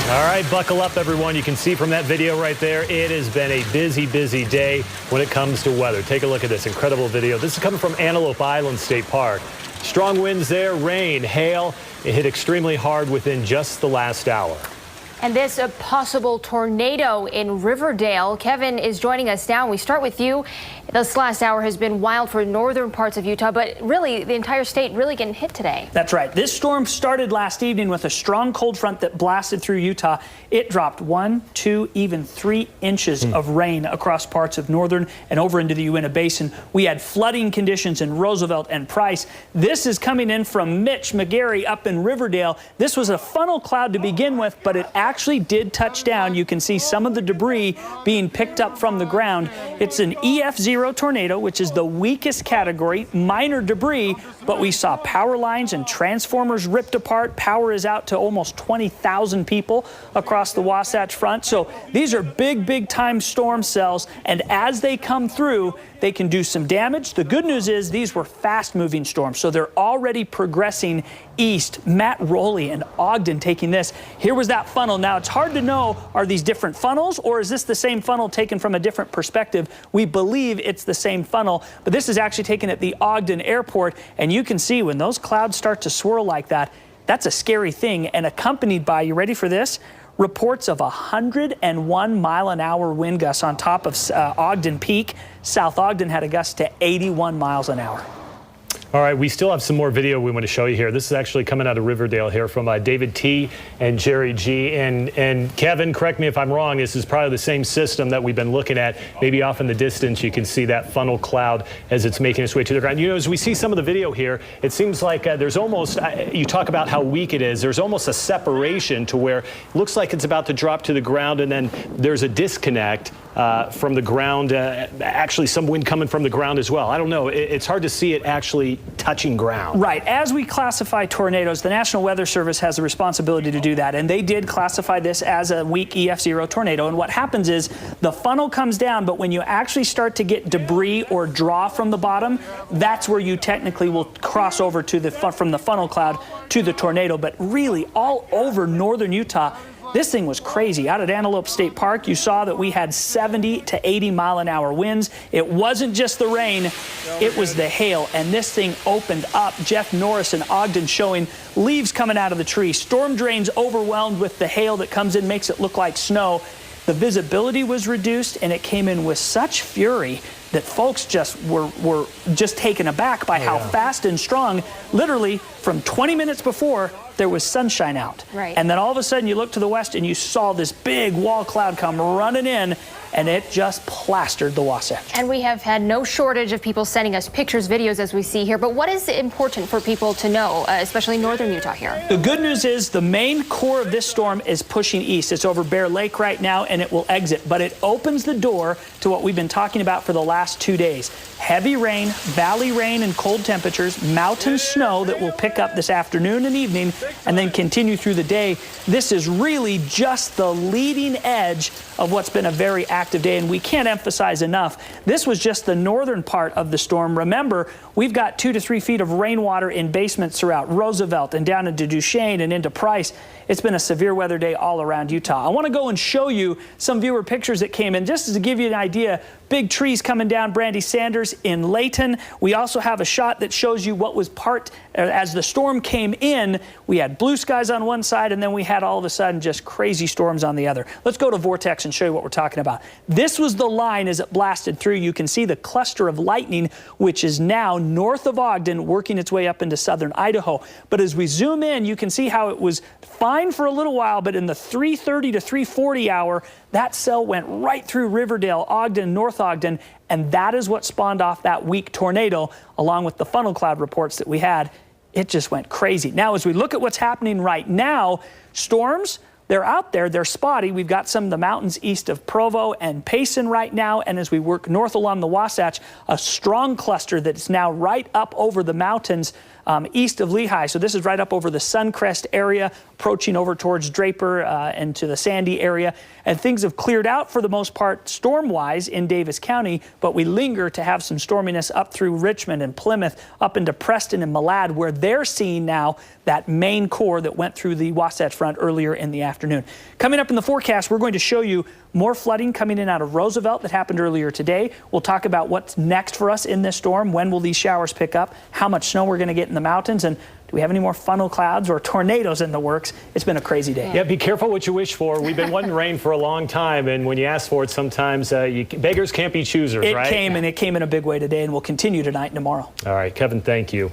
All right, buckle up, everyone. You can see from that video right there, it has been a busy, busy day when it comes to weather. Take a look at this incredible video. This is coming from Antelope Island State Park. Strong winds there, rain, hail. It hit extremely hard within just the last hour. And this a possible tornado in Riverdale. Kevin is joining us now. We start with you. This last hour has been wild for northern parts of Utah, but really the entire state really getting hit today. That's right. This storm started last evening with a strong cold front that blasted through Utah. It dropped 1, 2, even 3 inches of rain across parts of northern and over into the Uinta Basin. We had flooding conditions in Roosevelt and Price. This is coming in from Mitch McGarry up in Riverdale. This was a funnel cloud to begin with, but it actually did touch down. You can see some of the debris being picked up from the ground. It's an EF0 tornado, which is the weakest category, minor debris, but we saw power lines and transformers ripped apart. Power is out to almost 20,000 people across the Wasatch Front. So these are big, big time storm cells, and as they come through, they can do some damage. The good news is these were fast-moving storms, so they're already progressing east. Matt Rowley and Ogden taking this. Here was that funnel. Now, it's hard to know, are these different funnels, or is this the same funnel taken from a different perspective? We believe it's the same funnel, but this is actually taken at the Ogden Airport, and you can see when those clouds start to swirl like that, that's a scary thing, and accompanied by, you ready for this? Reports of 101-mile-an-hour wind gusts on top of Ogden Peak. South Ogden had a gust to 81 miles an hour. All right, we still have some more video we want to show you here. This is actually coming out of Riverdale here from David T. and Jerry G. And Kevin, correct me if I'm wrong, this is probably the same system that we've been looking at. Maybe off in the distance, you can see that funnel cloud as it's making its way to the ground. You know, as we see some of the video here, it seems like there's almost, you talk about how weak it is, there's almost a separation to where it looks like it's about to drop to the ground, and then there's a disconnect from the ground, actually some wind coming from the ground as well. I don't know, it's hard to see it actually touching ground. Right, as we classify tornadoes, the National Weather Service has a responsibility to do that, and they did classify this as a weak EF0 tornado. And what happens is the funnel comes down, but when you actually start to get debris or draw from the bottom, that's where you technically will cross over to the from the funnel cloud to the tornado. But really, all over northern Utah, this thing was crazy. Out at Antelope State Park, you saw that we had 70 to 80-mile-an-hour winds. It wasn't just the rain, it was the hail, and this thing opened up. Jeff Norris in Ogden showing leaves coming out of the tree. Storm drains overwhelmed with the hail that comes in, makes it look like snow. The visibility was reduced, and it came in with such fury that folks just were just taken aback by how fast and strong, literally from 20 minutes before, there was sunshine out. Right. And then all of a sudden you look to the west and you saw this big wall cloud come running in, and it just plastered the Wasatch. And we have had no shortage of people sending us pictures, videos, as we see here. But what is important for people to know, especially northern Utah here? The good news is the main core of this storm is pushing east. It's over Bear Lake right now, and it will exit. But it opens the door to what we've been talking about for the last 2 days. Heavy rain, valley rain, and cold temperatures, mountain snow that will pick up this afternoon and evening, and then continue through the day. This is really just the leading edge of what's been a very active day, and we can't emphasize enough, this was just the northern part of the storm. Remember, we've got 2 to 3 feet of rainwater in basements throughout Roosevelt and down into Duchesne and into Price. It's been a severe weather day all around Utah. I want to go and show you some viewer pictures that came in just to give you an idea. Big trees coming down Brandy Sanders in Layton. We also have a shot that shows you what was as the storm came in, we had blue skies on one side, and then we had all of a sudden just crazy storms on the other. Let's go to Vortex and show you what we're talking about. This was the line as it blasted through. You can see the cluster of lightning, which is now north of Ogden, working its way up into southern Idaho. But as we zoom in, you can see how it was fine for a little while, but in the 3:30 to 3:40 hour, that cell went right through Riverdale, Ogden, North Ogden, and that is what spawned off that weak tornado, along with the funnel cloud reports that we had. It just went crazy. Now, as we look at what's happening right now, storms, they're out there, they're spotty. We've got some of the mountains east of Provo and Payson right now, and as we work north along the Wasatch, a strong cluster that's now right up over the mountains east of Lehigh. So this is right up over the Suncrest area, approaching over towards Draper and to the Sandy area. And things have cleared out for the most part storm-wise in Davis County, but we linger to have some storminess up through Richmond and Plymouth, up into Preston and Malad, where they're seeing now that main core that went through the Wasatch Front earlier in the afternoon. afternoon. Coming up in the forecast, we're going to show you more flooding coming in out of Roosevelt that happened earlier today. We'll talk about what's next for us in this storm. When will these showers pick up? How much snow we're going to get in the mountains? And do we have any more funnel clouds or tornadoes in the works? It's been a crazy day. Yeah, be careful what you wish for. We've been wanting rain for a long time, and when you ask for it, sometimes beggars can't be choosers, right? It came, and it came in a big way today, and will continue tonight and tomorrow. All right, Kevin, thank you.